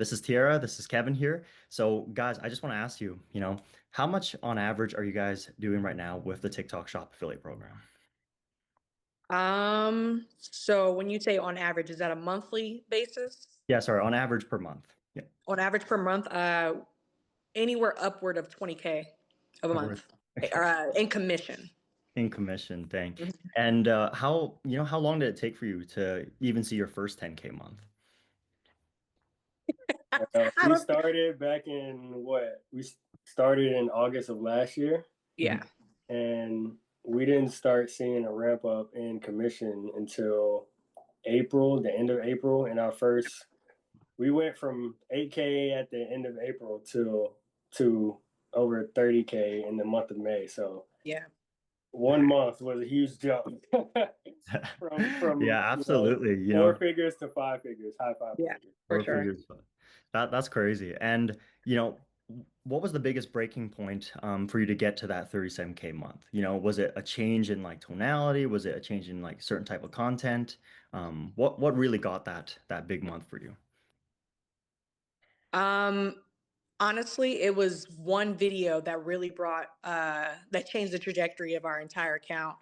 This is Tiara, this is Kevin here. So, guys, I just want to ask you, how much on average are you guys doing right now with the TikTok Shop affiliate program? So when you say on average, is that a monthly basis? Yeah, sorry, on average per month. Yeah. On average per month, anywhere upward of 20K of a Upward. month, in commission. In commission thing. Mhm. And how long did it take for you to even see your first 10K month? I We don't, started back in what? Started in August of last year, yeah. Mhm. and we didn't start seeing a ramp up in commission until April, the end of April. And we went from 8K at the end of April to over 30K in the month of May. So Yeah. 1 month was a huge jump from Yeah, absolutely. four figures to five figures, high five Yeah, figures. for Four sure. figures. That's crazy. And what was the biggest breaking point for you to get to that 37K month? Was it a change in like tonality? Was it a change in like certain type of content? What really got that big month for you? Um, Honestly, it was one video that really that changed the trajectory of our entire account.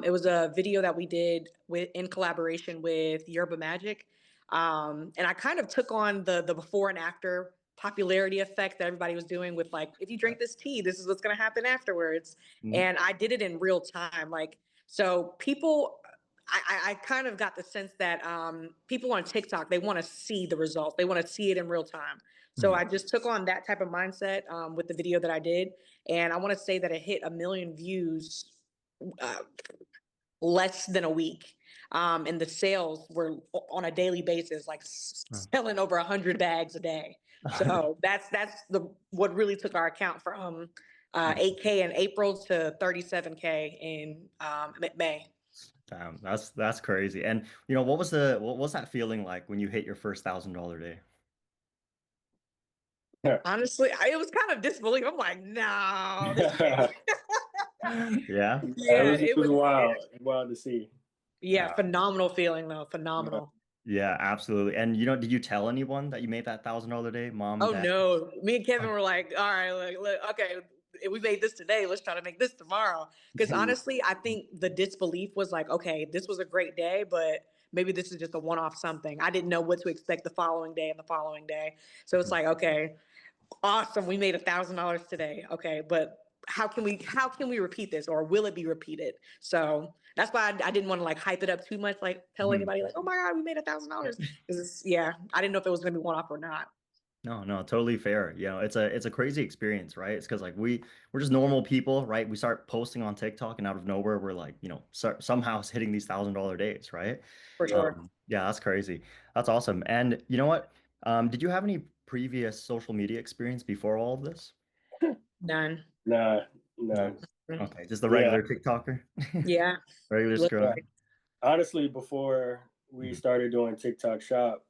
It was a video that we did in collaboration with Yerba Magic. And I kind of took on the before and after popularity effect that everybody was doing with, like, if you drink this tea, this is what's going to happen afterwards. Mhm. And I did it in real time. Like, so people, I kind of got the sense that people on TikTok, they want to see the results. They want to see it in real time. So Mhm. I just took on that type of mindset with the video that I did. And I want to say that it hit 1 million views uh, less than a week. And the sales were on a daily basis, like selling over 100 bags a day. So that's the what really took our account from 8K in April to 37K in May. Damn, that's crazy. And what was that feeling like when you hit your first $1,000 day? Honestly, it was kind of disbelief. I'm like, no, this can't be. Yeah. Yeah, It it was was. wild to see. Yeah, Uh, phenomenal feeling though. Yeah. Phenomenal. yeah, absolutely. And did you tell anyone that you made that $1,000 day? Mom, Oh dad? no, me and Kevin were like, all right, okay, we made this today. Let's try to make this tomorrow. Because honestly, I think the disbelief was like, okay, this was a great day, but maybe this is just a one-off something. I didn't know what to expect the following day and the following day. So it's like, okay, awesome, we made $1,000 today. Okay, but how can we repeat this, or will it be repeated? So that's why I didn't want to like hype it up too much, like tell Mhm. anybody like, oh my god, we made $1,000. Because yeah, I didn't know if it was gonna be one off or not. No, no, totally fair. It's a crazy experience, right? It's because like we're just normal people, right? We start posting on TikTok and out of nowhere we're like, somehow hitting these $1,000 days, right? For Yeah. sure. Yeah, that's crazy. That's awesome. And you know what? Did you have any previous social media experience before all of this? None. Nah, nah. No. Okay, just the Yeah. regular TikToker, Yeah, regular Yeah. scrub. literally. Honestly, before we Mhm. started doing TikTok Shop,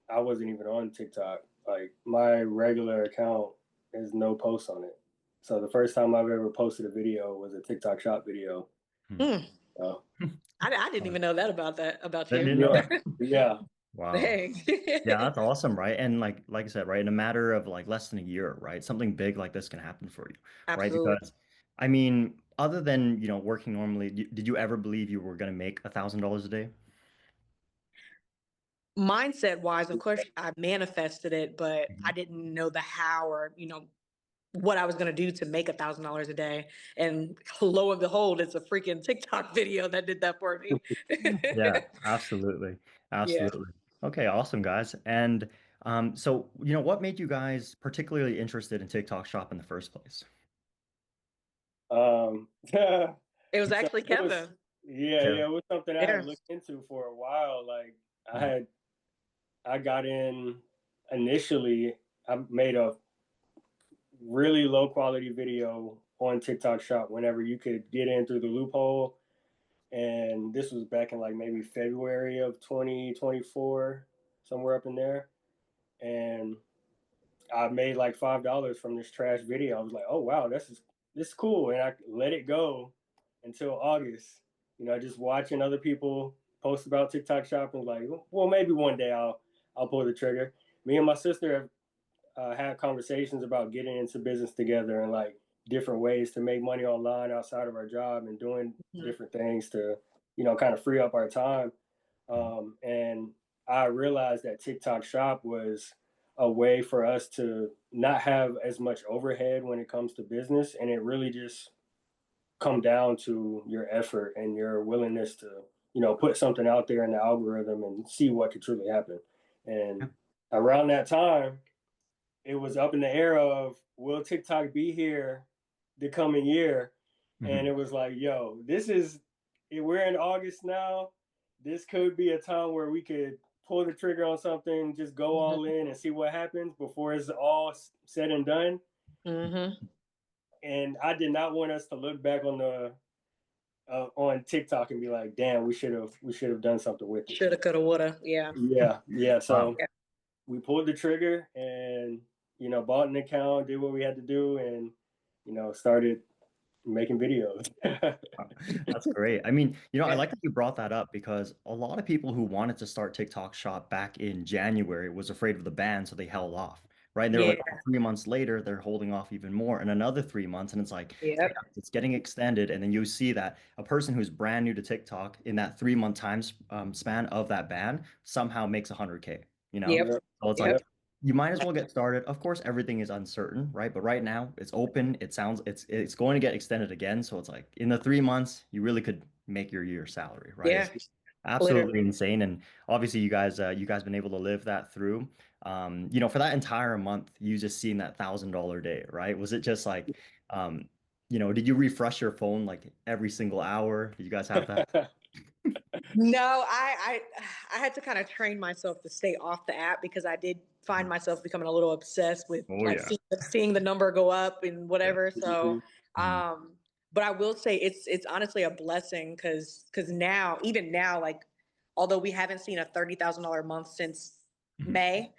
I wasn't even on TikTok. Like my regular account has no posts on it. So the first time I've ever posted a video was a TikTok Shop video. Hmm. So I didn't even know that about I you. didn't know yeah, that. yeah, Wow. Dang. Yeah, that's awesome, right? And like I said, right, in a matter of like less than a year, right, something big like this can happen for you, right? Absolutely. Because I mean, other than, working normally, did you ever believe you were going to make $1,000 a day? Mindset wise, of course, I manifested it, but I Mhm. didn't know the how, or what I was going to do to make $1,000 a day. And lo and behold, it's a freaking TikTok video that did that for me. Yeah, absolutely. Yeah. Absolutely. Okay, awesome, guys. And so, what made you guys particularly interested in TikTok Shop in the first place? so It was actually it was Kevin. Okay. it was something I had Yeah. looked into for a while. Like Mhm. I got in initially. I made a really low quality video on TikTok Shop whenever you could get in through the loophole. And this was back in like maybe February of 2024, somewhere up in there. And I made like $5 from this trash video. I was like, oh wow, this is cool. And I let it go until August. Just watching other people post about TikTok Shop and like, well, maybe one day I'll pull the trigger. me and my sister have had conversations about getting into business together and like different ways to make money online outside of our job and doing different things to, kind of free up our time. And I realized that TikTok Shop was a way for us to not have as much overhead when it comes to business, and it really just come down to your effort and your willingness to, put something out there in the algorithm and see what could truly happen. And around that time, it was up in the air of will TikTok be here the coming year? And it was like, yo, we're in August now. This could be a time where we could pull the trigger on something, just go all in and see what happens before it's all said and done. And I did not want us to look back on TikTok and be like, damn, we should have done something with it. Shoulda, coulda, woulda. Yeah. So Wow. we pulled the trigger and bought an account, did what we had to do, and started making videos. That's great. I mean, I Yeah. like that you brought that up because a lot of people who wanted to start TikTok Shop back in January was afraid of the ban, so they held off, right? And they're Yeah. like, oh, 3 months later, they're holding off even more, and another 3 months, and it's like, Yep. damn, it's getting extended. And then you see that a person who's brand new to TikTok in that 3 month time span of that ban somehow makes 100K, Yep. So it's Yep. like you might as well get started. Of course, everything is uncertain, right? But right now, it's open. It's going to get extended again. So it's like in the 3 months, you really could make your year salary, right? Yeah. It's Literally. absolutely insane. And obviously, you guys been able to live that through. For that entire month, you just seen that $1,000 day, right? Was it just like, did you refresh your phone like every single hour? Did you guys have that? No, I had to kind of train myself to stay off the app because I did find myself becoming a little obsessed with Oh like yeah. seeing the number go up and Yeah. whatever. So, Mhm. but I will say it's honestly a blessing because now even now like although we haven't seen a $30,000 month since Mhm. May,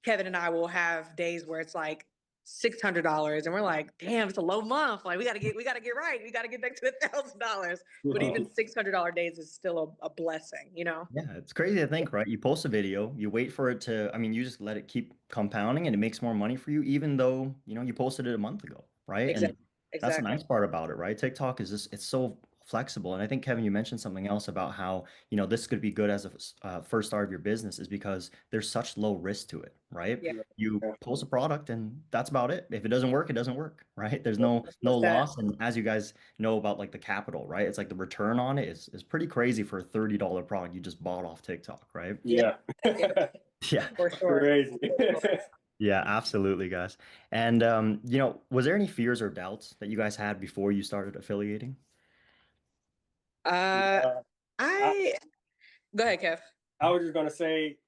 Kevin and I will have days where it's like $600 and we're like, damn, it's a low month. Like we gotta get right. We gotta get back to $1,000. But even $600 days is still a blessing, you know? Yeah, it's crazy to think, right? You post a video, you wait for it to, I mean, you just let it keep compounding and it makes more money for you, even though, you posted it a month ago, right? And Exactly. that's the Exactly. nice part about it, right? TikTok is just, it's so flexible. And I think, Kevin, you mentioned something else about how, this could be good as a first start of your business is because there's such low risk to it, right? Yeah. You post a product and that's about it. If it doesn't work, it doesn't work, right? There's no What's that? loss. And as you guys know about like the capital, right? It's like the return on it is pretty crazy for a $30 product you just bought off TikTok, right? Yeah. Yeah. Yeah. For sure. Crazy. Yeah, absolutely, guys. And was there any fears or doubts that you guys had before you started affiliating? Uh, uh, I, I go ahead, Kev. I was just gonna say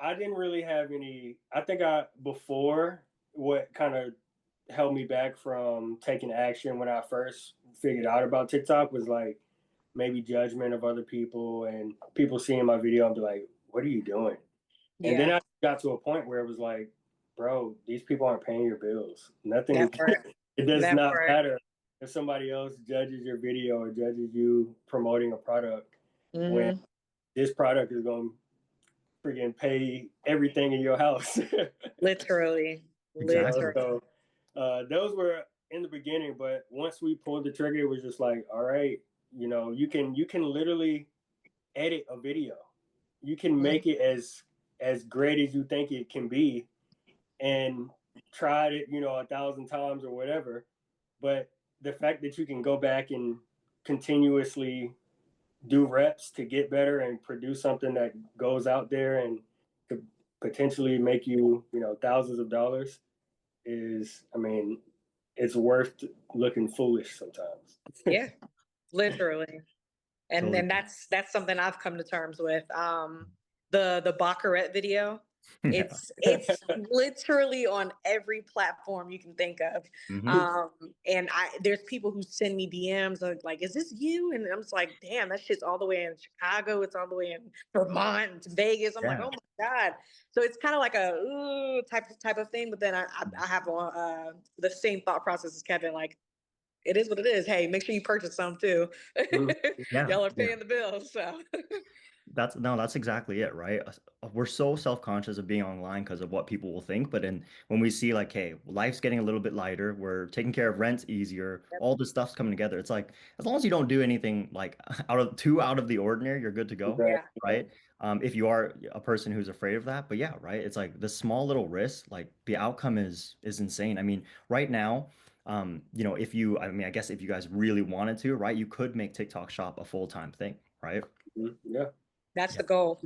I didn't really have any. I think before what kind of held me back from taking action when I first figured out about TikTok was like maybe judgment of other people and people seeing my video and be like, "What are you doing?" And then Yeah, I got to a point where it was like, "Bro, these people aren't paying your bills. Nothing. that part. It does That not part. matter if somebody else judges your video or judges you promoting a product when Hmm. this product is going to freaking pay everything in your house." Literally. Exactly. Literally. So those were in the beginning, but once we pulled the trigger, it was just like, all right, you can literally edit a video. You can Mhm. make it as great as you think it can be, and tried it, 1,000 times or whatever. But the fact that you can go back and continuously do reps to get better and produce something that goes out there and could potentially make you, thousands of dollars is, I mean, it's worth looking foolish sometimes. Yeah, literally. And Totally. then that's something I've come to terms with. The Baccarat video. Yeah. It's literally on every platform you can think of. Hmm. And there's people who send me DMs like, is this you? And I'm just like, damn, that shit's all the way in Chicago. It's all the way in Vermont, it's Vegas. I'm like, Yeah. oh my God. So it's kind of like a ooh, type of thing. But then I have the same thought process as Kevin. Like, it is what it is. Hey, make sure you purchase some too. Mhm. Yeah. Y'all are Yeah. paying the bills, so That's exactly it, right? We're so self-conscious of being online because of what people will think, but then when we see like, hey, life's getting a little bit lighter, we're taking care of rent's easier, all this stuff's coming together. It's like as long as you don't do anything like out of the ordinary, you're good to go, Right. Yeah. right? If you are a person who's afraid of that, but yeah, right? It's like the small little risk, like the outcome is insane. I mean, right now, if you, I mean, I guess if you guys really wanted to, right, you could make TikTok Shop a full-time thing, right? Yeah. That's the goal.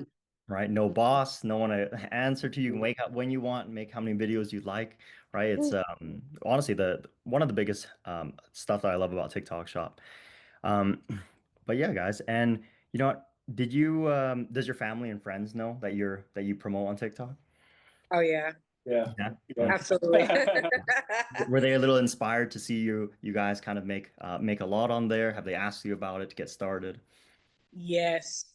Right? No boss, no one to answer to. You can wake up when you want and make how many videos you'd like, right? It's honestly the one of the biggest stuff that I love about TikTok Shop. Um, but yeah, guys, and you know what? Did you does your family and friends know that you promote on TikTok? Oh yeah, Yeah. Yeah. Yeah. absolutely. Were they a little inspired to see you guys kind of make a lot on there? Have they asked you about it to get started? Yes.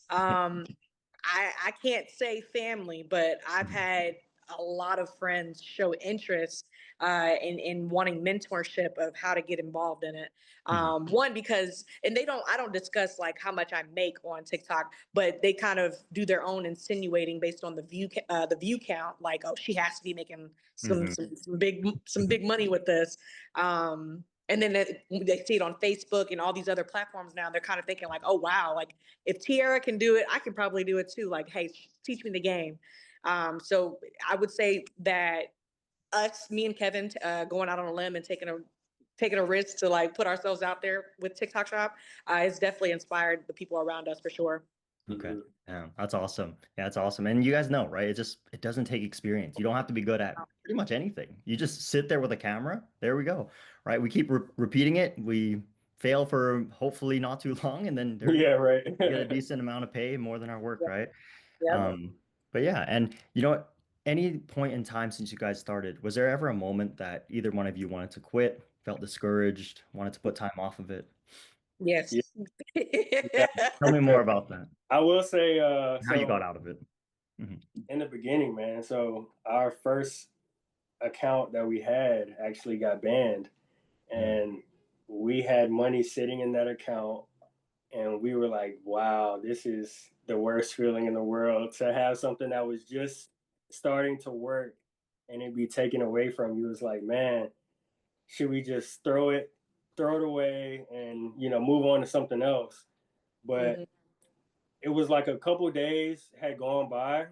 I can't say family, but I've had a lot of friends show interest in wanting mentorship of how to get involved in it. Mhm. One because and I don't discuss like how much I make on TikTok, but they kind of do their own insinuating based on the view count. Like, oh, she has to be making Mhm. some big money with this. And then they see it on Facebook and all these other platforms now. They're kind of thinking like, oh wow, like if Tiara can do it, I can probably do it too. Like, hey, teach me the game. So I would say that me and Kevin, going out on a limb and taking a risk to like put ourselves out there with TikTok Shop, has definitely inspired the people around us for sure. Okay. Mhm. Yeah, that's awesome. Yeah, that's awesome. And you guys know, right? It doesn't take experience. You don't have to be good at pretty much anything. You just sit there with a camera. There we go. Right? We keep repeating it. We fail for hopefully not too long, and then there we go. Yeah, right. We get a decent amount of pay, more than our work, Yep. right? Yep. But yeah, and you know what? Any point in time since you guys started, was there ever a moment that either one of you wanted to quit, felt discouraged, wanted to put time off of it? Yes. Yeah, yeah, Tell for me more sure. about that. I will say, How you got so out of it. Hmm. in the beginning, man, so our first account that we had actually got banned, and we had money sitting in that account, and we were like, wow, this is the worst feeling in the world to have something that was just starting to work and it be taken away from you. It's like, man, should we just throw it away and, move on to something else? But Mhm. it was like a couple days had gone by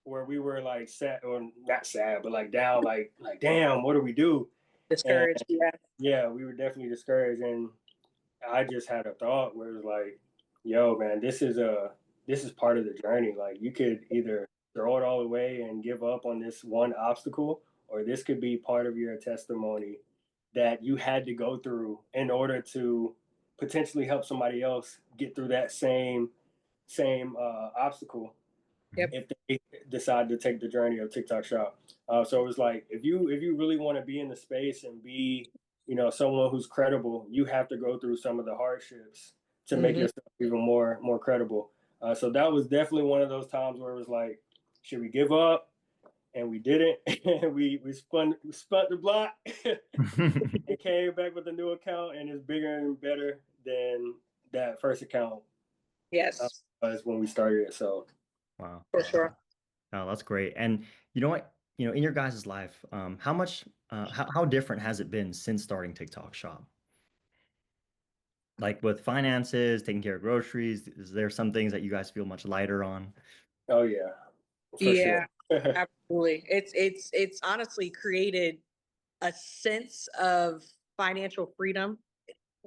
where we were like sad, or not sad, but like down, like damn, what do we do? And Discouraged. Yeah. yeah, we were definitely discouraged. And I just had a thought where it was like, yo, man, this is part of the journey. Like you could either throw it all away and give up on this one obstacle, or this could be part of your testimony that you had to go through in order to potentially help somebody else get through that same obstacle Yep. if they decide to take the journey of TikTok Shop. So it was like if you really want to be in the space and be someone who's credible, you have to go through some of the hardships to make Hmm. yourself even more credible. So that was definitely one of those times where it was like, should we give up? And we didn't. And we spun the block and came back with a new account, and it's bigger and better than that first account Yes, was when we started it. So Wow. for sure. Oh, that's great. And you know what? In your guys' life, how much, how different has it been since starting TikTok Shop? Like with finances, taking care of groceries, is there some things that you guys feel much lighter on? oh yeah, for sure. Yeah, absolutely. It's honestly created a sense of financial freedom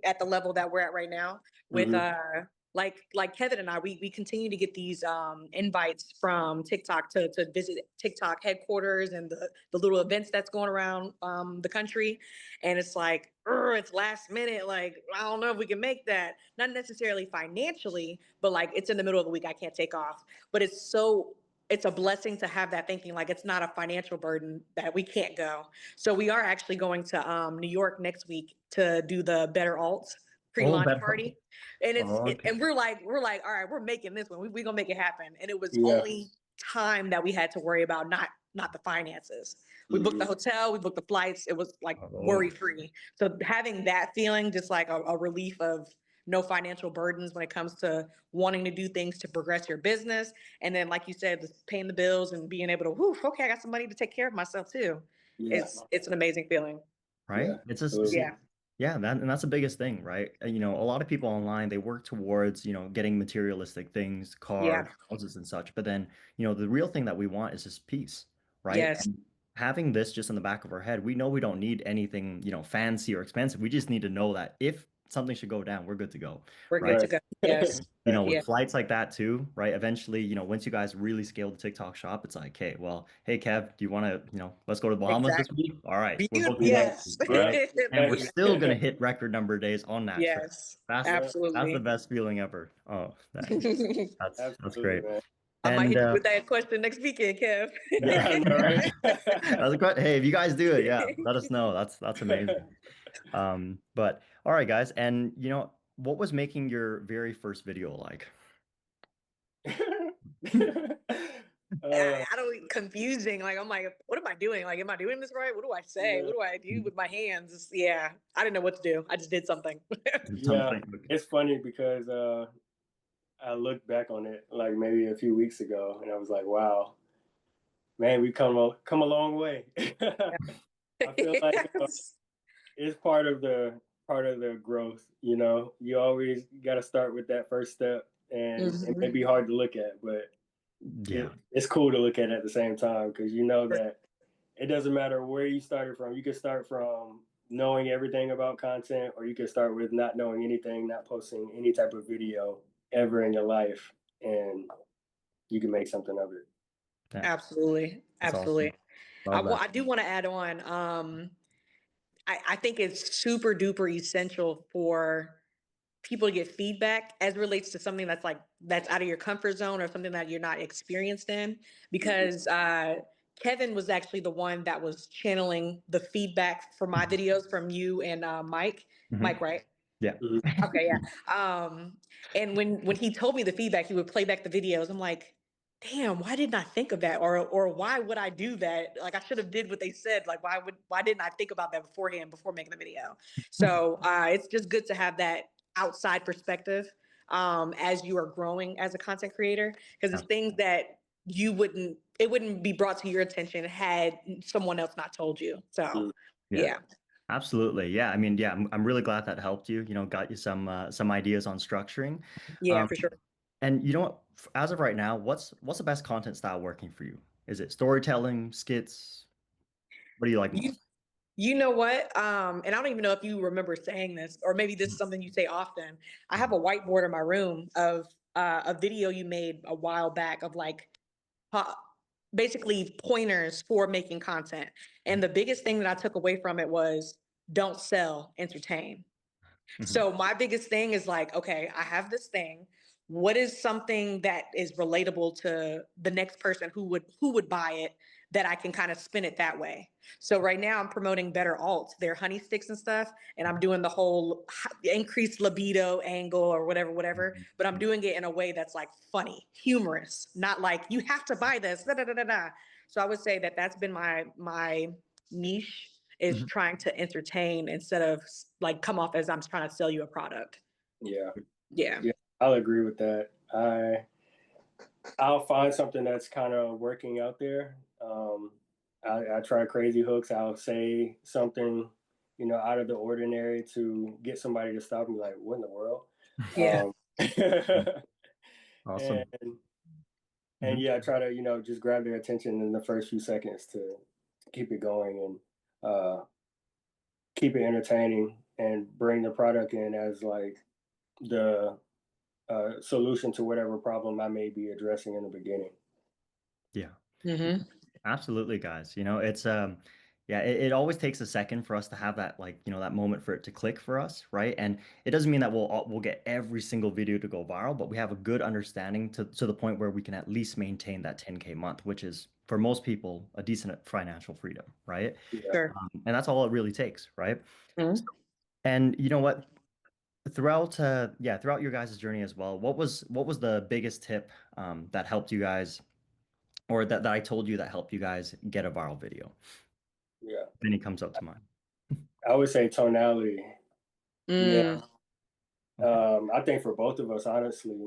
at the level that we're at right now with Hmm. like Kevin and I, we continue to get these invites from TikTok to visit TikTok headquarters and the little events that's going around the country. And it's like, it's last minute. Like, I don't know if we can make that. Not necessarily financially, but like it's in the middle of the week. I can't take off. But it's a blessing to have that thinking, like it's not a financial burden that we can't go. So we are actually going to New York next week to do the Better Alts Oh, pre-launch better. party, and Okay. and we're like, all right, we're making this one. We gonna make it happen. And it was Yeah. only time that we had to worry about, not the finances. We booked the Hmm. hotel, we booked the flights. It was like Oh, worry free. So having that feeling, just like a relief of no financial burdens when it comes to wanting to do things to progress your business. And then, like you said, paying the bills and being able to, whoo, okay, I got some money to take care of myself too. Yeah. It's an amazing feeling. Right? Yeah. It's just Absolutely. Yeah. yeah, and that's the biggest thing, right? A lot of people online, they work towards, getting materialistic things, cars, Yeah. houses and such. But then, the real thing that we want is just peace, right? Yes. And having this just in the back of our head, we know we don't need anything, fancy or expensive. We just need to know that if something should go down, we're good to go, We're good right? to go. Yes. Exactly. Yeah. With flights like that too, right? Eventually, once you guys really scale the TikTok shop, it's like, hey Kev, do you want to, let's go to the Bahamas this Exactly. week? All right, we're Beautiful. booking next Yes. week, all right? And we're Exactly. still gonna hit record number days on that trip. Yes. That's Yeah. that's the Absolutely. best feeling ever. Oh, dang. That's Absolutely, great. man. I might And hit you with that question next weekend, Kev. yeah, I know, right? that's a great. Hey, if you guys do it, yeah, let us know. That's amazing. But all right, guys, and what was making your very first video like? uh, I don't confusing. Like I'm like, what am I doing? Like, am I doing this right? What do I say? yeah, What do I do with my hands? Yeah, I didn't know what to do. I just did something. yeah. Something. It's funny because I looked back on it like maybe a few weeks ago, and I was like, "Wow, man, we come a long way." I feel like Yes. it's part of the growth. You always got to start with that first step, and it may Mhm. be hard to look at, but Yeah. it's cool to look at the same time because you know that it doesn't matter where you started from. You could start from knowing everything about content, or you could start with not knowing anything, not posting any type of video ever in your life, and you can make something of it. Yeah. Absolutely. That's awesome. Absolutely. Love that. I do want to add on. I think it's super duper essential for people to get feedback as it relates to something that's out of your comfort zone or something that you're not experienced in, Mhm. because Kevin was actually the one that was channeling the feedback for my videos from you and Mike, Mhm. right? Yeah. Mhm. Okay, yeah. And when he told me the feedback, he would play back the videos. I'm like, damn, why didn't I think of that? Or why would I do that? Like I should have did what they said. Like why didn't I think about that beforehand before making the video? So it's just good to have that outside perspective as you are growing as a content creator, because it's things that it wouldn't be brought to your attention had someone else not told you. So Mhm. Yeah. yeah. Absolutely. Yeah. I mean, yeah, I'm really glad that helped you, got you some ideas on structuring. Yeah, Um, for sure. and you know what, as of right now, what's the best content style working for you? Is it storytelling, skits? What do you like You most? You know what? And I don't even know if you remember saying this, or maybe this is something you say often. I have a whiteboard in my room of a video you made a while back of like uh, basically pointers for making content. And the biggest thing that I took away from it was don't sell, entertain. Mhm. So my biggest thing is like, okay, I have this thing. What is something that is relatable to the next person who would buy it, that I can kind of spin it that way? So right now I'm promoting better alts. They're honey sticks and stuff, and I'm doing the whole increased libido angle or whatever. But I'm doing it in a way that's like funny, humorous, not like you have to buy this. Da, da, da, da, da. So I would say that that's been my niche, is Mhm. trying to entertain instead of like come off as I'm trying to sell you a product. Yeah, Yeah. yeah, I'll agree with that. I'll find something that's kind of working out there. I try crazy hooks. I'll say something, out of the ordinary to get somebody to stop and be like, "What in the world?" Yeah. Um, Awesome. and and Mhm. yeah, I try to just grab their attention in the first few seconds to keep it going and keep it entertaining and bring the product in as like the solution to whatever problem I may be addressing in the beginning. Yeah. Hmm. Absolutely, guys. It's yeah, it always takes a second for us to have that like, that moment for it to click for us, right? And it doesn't mean that we'll get every single video to go viral, but we have a good understanding to the point where we can at least maintain that 10K month, which is for most people a decent financial freedom, right? Yeah, Sure. And that's all it really takes, right? Mhm. And you know what? Throughout your guys' journey as well, what was the biggest tip that helped you guys, or that I told you that helped you guys get a viral video? yeah. If any comes up to mind. I would say tonality. Yeah, Mm, Okay. I think for both of us, honestly,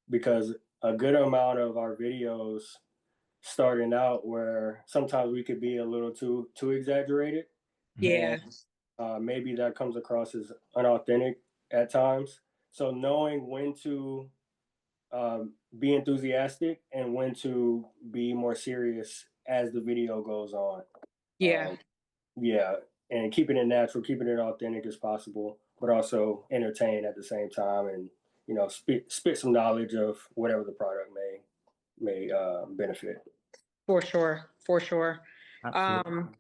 because a good amount of our videos starting out where sometimes we could be a little too exaggerated, Mhm. and Yeah, maybe that comes across as unauthentic at times. So knowing when to be enthusiastic and when to be more serious as the video goes on. yeah, Um, yeah, and keeping it natural, keeping it authentic as possible, but also entertain at the same time, and spit some knowledge of whatever the product may benefit. for sure, for sure. Absolutely. Um,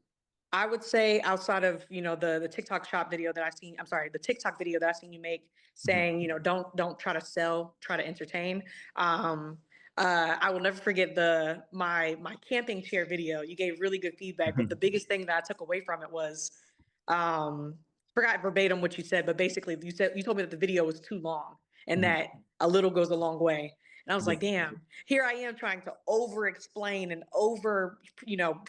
I would say outside of, the TikTok shop video that I've seen, I'm sorry, the TikTok video that I've seen you make Mhm. saying, don't try to sell, try to entertain. Um, I will never forget my camping chair video. You gave really good feedback, but the biggest thing that I took away from it was, forgot verbatim what you said, but basically you told me that the video was too long and Mhm. that a little goes a long way. And I was Yeah. like, damn, here I am trying to over explain and over,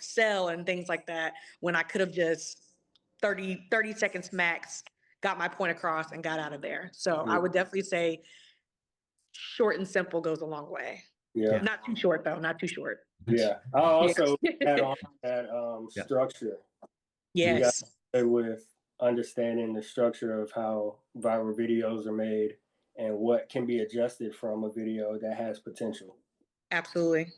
sell and things like that when I could have just 30 seconds max got my point across and got out of there. So I would definitely say short and simple goes a long way. Yeah, Yeah. Not too short though, not too short. yeah. I Yeah. also add on that Yeah. structure. You got Yes, to with understanding the structure of how viral videos are made and what can be adjusted from a video that has potential. absolutely.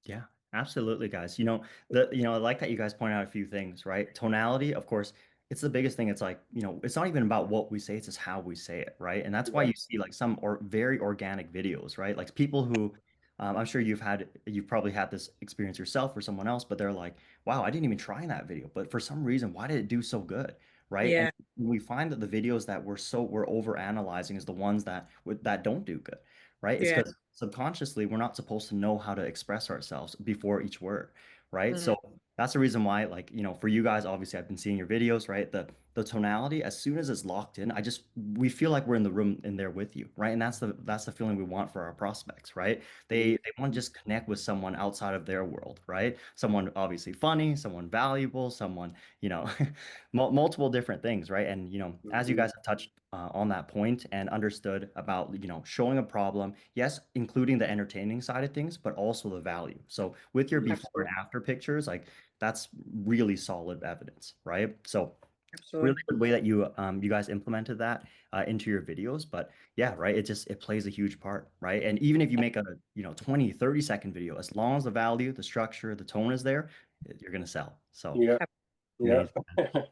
Yeah, absolutely, guys. I like that you guys point out a few things, right? Tonality, of course, it's the biggest thing. It's like, it's not even about what we say, it's just how we say it, right? And that's why Yeah. you see like some or very organic videos, right? Like people who I'm sure you've probably had this experience yourself or someone else, but they're like, wow, I didn't even try that video. But for some reason, why did it do so good? Right. And Yeah, we find that the videos that we're over analyzing is the ones that don't do good, right? It's yeah. because subconsciously we're not supposed to know how to express ourselves before each word, right? Mhm. So that's the reason why, like, for you guys, obviously I've been seeing your videos, right? The tonality, as soon as it's locked in, we feel like we're in the room in there with you, right? And that's the feeling we want for our prospects, right? They want to just connect with someone outside of their world, right? Someone obviously funny, someone valuable, someone, multiple different things, right? And as you Mhm. guys have touched on that point and understood about showing a problem, yes, including the entertaining side of things, but also the value. So with your before and Absolutely. after pictures, like that's really solid evidence, right? So really Absolutely. good way that you guys implemented that into your videos. But yeah, right, it plays a huge part, right? And even if you make a 20-30 second video, as long as the value, the structure, the tone is there, you're gonna sell. So Yeah. Yeah. amazing.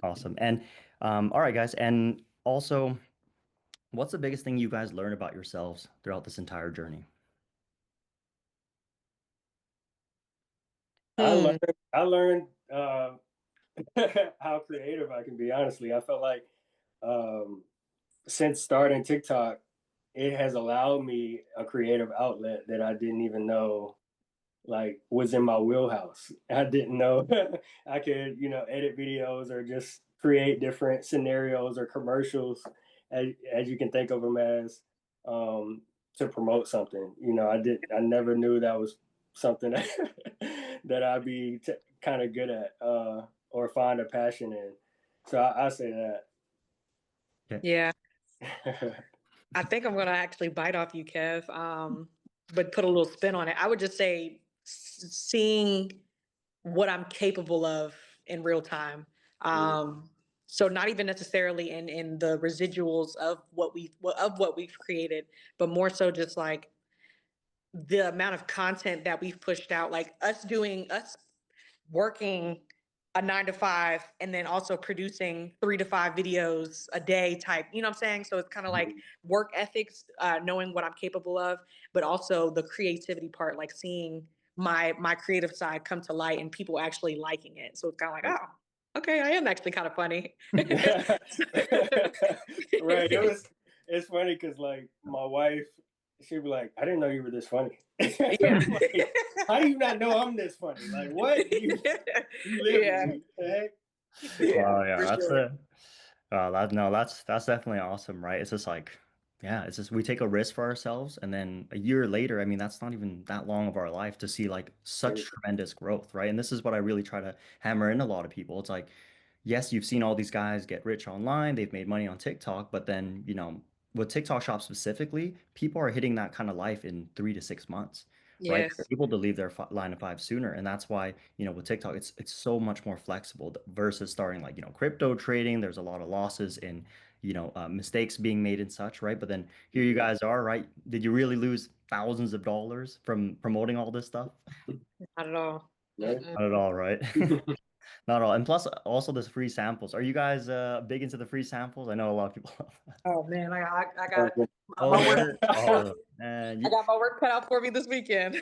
Awesome. And all right, guys. And also, what's the biggest thing you guys learned about yourselves throughout this entire journey? I Hmm. learned I learned how creative I can be, honestly. I felt like um since starting TikTok, it has allowed me a creative outlet that I didn't even know like was in my wheelhouse. I didn't know I could, edit videos or just create different scenarios or commercials as you can think of them as um, to promote something. I never knew that was something that I'd be kind of good at or find a passion in. So I say Okay. Yeah. that. I think I'm gonna actually bite off you, Kev, but put a little spin on it. I would just say seeing what I'm capable of in real time. Um, so not even necessarily in the residuals of what we've created, but more so just like the amount of content that we've pushed out, like us working a 9 to 5 and then also producing 3 to 5 videos a day type, you know what I'm saying? So it's kind of like work ethics, knowing what I'm capable of, but also the creativity part, like seeing my creative side come to light and people actually liking it. So it's kind of like, oh, okay, I am actually kind of funny. Right. It's funny because like my wife, she'd be like, I didn't know you were this funny. Yeah. Like, how do you not know I'm this funny? Like, what? You live with Yeah. me. The heck? Yeah, Oh yeah, for that's sure. it. That no, that's definitely awesome, right? It's just like, yeah, it's just we take a risk for ourselves, and then a year later, I mean, that's not even that long of our life to see like such tremendous growth, right? And this is what I really try to hammer in a lot of people. It's like, yes, you've seen all these guys get rich online, they've made money on TikTok, but then, with TikTok Shop specifically, people are hitting that kind of life in 3 to 6 months, right? They're Yes. able to leave their 9 to 5 sooner. And that's why, with TikTok, it's so much more flexible versus starting like, crypto trading. There's a lot of losses in, mistakes being made and such, right? But then here you guys are, right? Did you really lose thousands of dollars from promoting all this stuff? Not at all. No. Mm-mm. Not at all, right? Not at all. And plus, also there's free samples. Are you guys big into the free samples? I know a lot of people love that. Oh man, I Oh, got Oh, my work. word. Oh, man. I got my work cut out for me this weekend.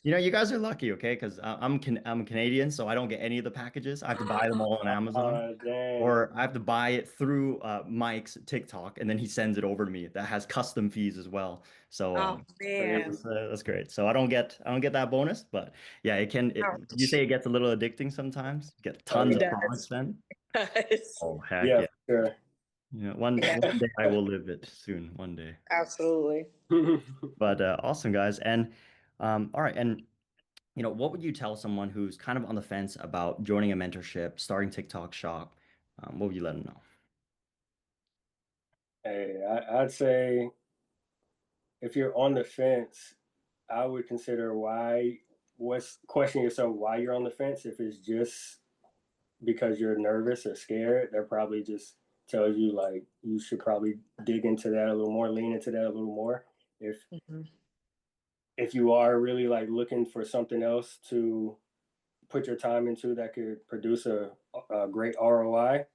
yeah. You guys are lucky, okay? Because I'm Canadian, so I don't get any of the packages. I have to buy them all on Amazon, Dang. or I have to buy it through Mike's TikTok, and then he sends it over to me. That has custom fees as well. So Oh man. that's great. So I don't get that bonus, but yeah, it can. You Ouch. say it gets a little addicting sometimes. You get Oh tons It of products does. then. Yes. Oh heck yeah, yeah. for One day I will live it soon. One day. Absolutely. sure. But awesome, guys. And all right. And what would you tell someone who's kind of on the fence about joining a mentorship, starting TikTok shop? What would you let them know? Hey, I'd say if you're on the fence, I would consider what's question yourself why you're on the fence. If it's just because you're nervous or scared, that probably just tells you like you should probably dig into that a little more, lean into that a little more. If Mhm. if you are really like looking for something else to put your time into that could produce a great ROI,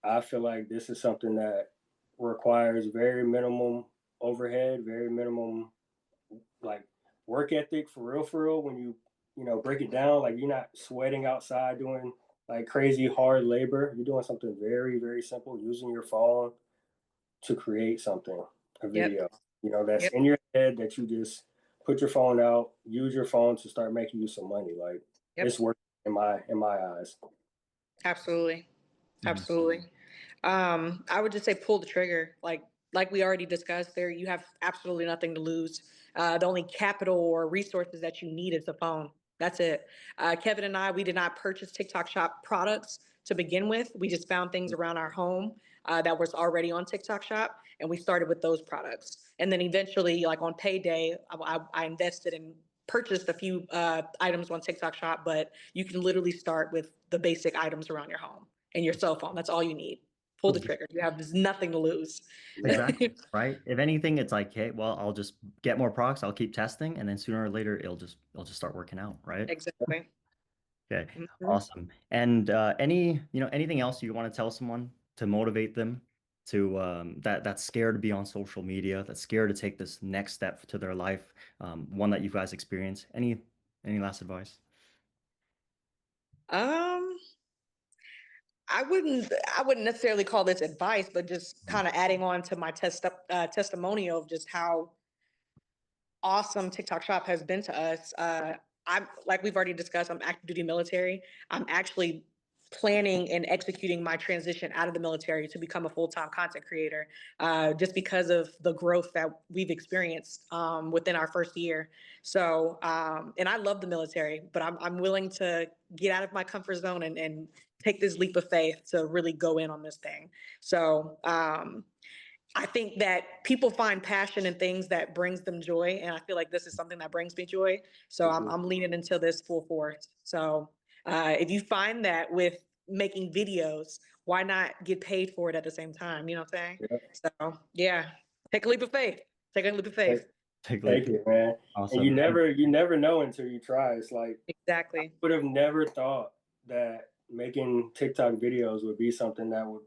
I feel like this is something that requires very minimum overhead, very minimum like work ethic for real. When you break it down, like you're not sweating outside doing like crazy hard labor. You're doing something very very simple, using your phone to create something, a Yep. video. That's Yep. in your head that you just put your phone out, use your phone to start making you some money. Like it's Yep. worth in my eyes. Absolutely. Mhm. Absolutely. I would just say pull the trigger. Like we already discussed there, you have absolutely nothing to lose. The only capital or resources that you need is the phone. That's it. Kevin and I, we did not purchase TikTok Shop products to begin with. We just found things around our home that was already on TikTok Shop, and we started with those products. And then eventually, like on payday, I invested and purchased a few items on TikTok Shop, but you can literally start with the basic items around your home and your cell phone. That's all you need. Pull the trigger. You have there's nothing to lose. Yeah. Exactly. Right. If anything, it's like, hey, well, I'll just get more products. I'll keep testing, and then sooner or later, it'll just start working out. Right. Exactly. Okay. Mhm. Awesome. And anything else you want to tell someone to motivate them to that's scared to be on social media, that's scared to take this next step to their life, one that you guys experience. Any last advice? Um, I wouldn't necessarily call this advice, but just kind of adding on to my testimonial of just how awesome TikTok Shop has been to us. I'm like we've already discussed. I'm active duty military. I'm actually planning and executing my transition out of the military to become a full-time content creator, just because of the growth that we've experienced within our first year. So, and I love the military, but I'm willing to get out of my comfort zone and take this leap of faith to really go in on this thing. So, I think that people find passion in things that brings them joy, and I feel like this is something that brings me joy. So Mhm. I'm leaning into this full force. So if you find that with making videos, why not get paid for it at the same time? You know what I'm saying? Yeah. So yeah, take a leap of faith. Take a leap of faith. Take a leap. Thank you, man. And you Awesome. And never you never know until you try. It's like I Exactly. would have never thought that making TikTok videos would be something that would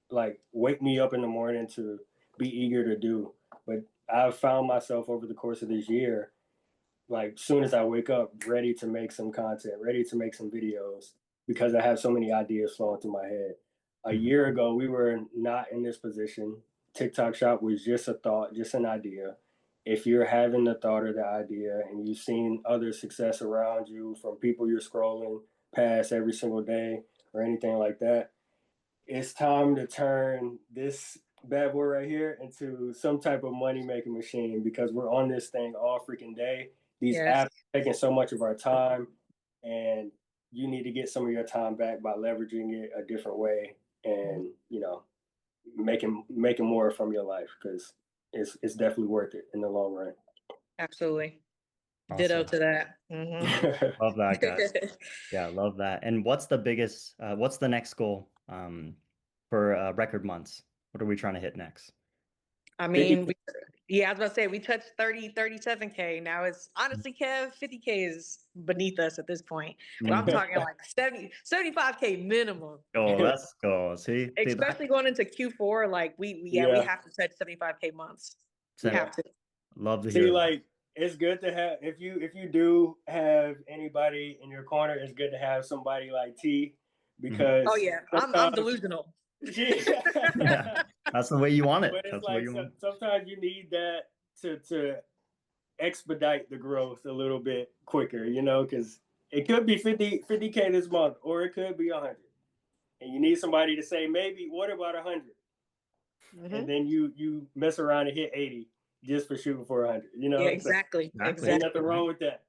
like wake me up in the morning to be eager to do. But I've found myself over the course of this year, like soon as I wake up, ready to make some content, ready to make some videos because I have so many ideas flowing through my head. A Mhm. year ago, we were not in this position. TikTok shop was just a thought, just an idea. If you're having the thought or the idea and you've seen other success around you from people you're scrolling past every single day or anything like that, it's time to turn this bad boy right here into some type of money making machine because we're on this thing all freaking day. These apps Yes. are taking so much of our time, and you need to get some of your time back by leveraging it a different way, and making more from your life, because it's definitely worth it in the long run. Absolutely. Ditto Awesome. to that. Mm-hmm. Love that, guys. Yeah, love that. And what's the next goal for record months? What are we trying to hit next? I 50. mean, yeah, I was about to say we touched 37K. Now it's honestly, Kev, 50K is beneath us at this point. But I'm Mhm. talking like 75K minimum. Oh, let's go. See that? Especially going into Q4, like we Yeah, have to touch 75K months. We Seven. yeah. have to. Love to See, hear that. like, it's good to have, if you do have anybody in your corner, it's good to have somebody like T, Mhm. Oh because yeah, I'm sometimes delusional. Yeah, that's the way you want it. but it's That's the way like, you want it. sometimes you need that to expedite the growth a little bit quicker, because it could be 50K this month, or it could be 100, and you need somebody to say, maybe, what about 100? And Hmm. then you mess around and hit 80 just for shooting for 100. Yeah, So exactly, Exactly. ain't nothing exactly. wrong with that.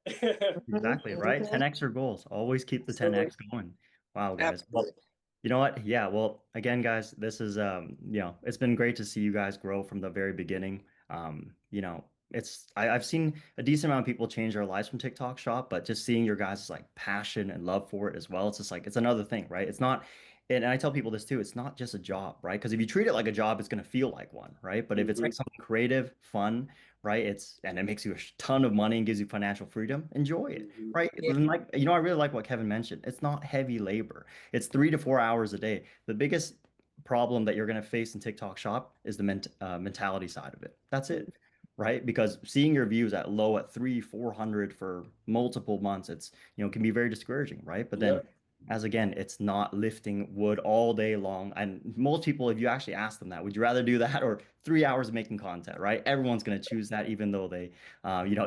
Hmm. Exactly, right? Hmm. 10x your goals. Always keep the Absolutely, 10x going. Wow, guys. Well, absolutely. you know what? Yeah, well, again, guys, this is it's been great to see you guys grow from the very beginning. I've seen a decent amount of people change their lives from TikTok Shop, but just seeing your guys' like passion and love for it as well, it's just like it's another thing, right? It's not, and I tell people this too, it's not just a job, right? Because if you treat it like a job, it's gonna feel like one, right? But if it's Hmm. Right, like something creative, fun, right? And it makes you a ton of money and gives you financial freedom, enjoy it, Hmm. right? yeah, And like, I really like what Kevin mentioned. It's not heavy labor. It's 3 to 4 hours a day. The biggest problem that you're going to face in TikTok Shop is the mentality side of it. That's it, right? Because seeing your views at low at 400 for multiple months, it's, can be very discouraging, right? But then Yep. as again, it's not lifting wood all day long. And most people, if you actually ask them that, would you rather do that or 3 hours of making content, right? Everyone's going to choose that, even though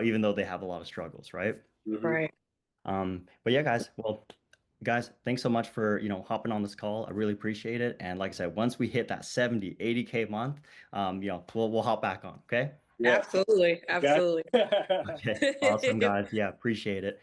even though they have a lot of struggles, right? Hmm. right. But yeah, guys, well, guys, thanks so much for, hopping on this call. I really appreciate it. And like I said, once we hit that 70, 80K month, we'll hop back on. Okay. Yeah. Absolutely, Got absolutely. Okay. Awesome, guys. Yeah, appreciate it.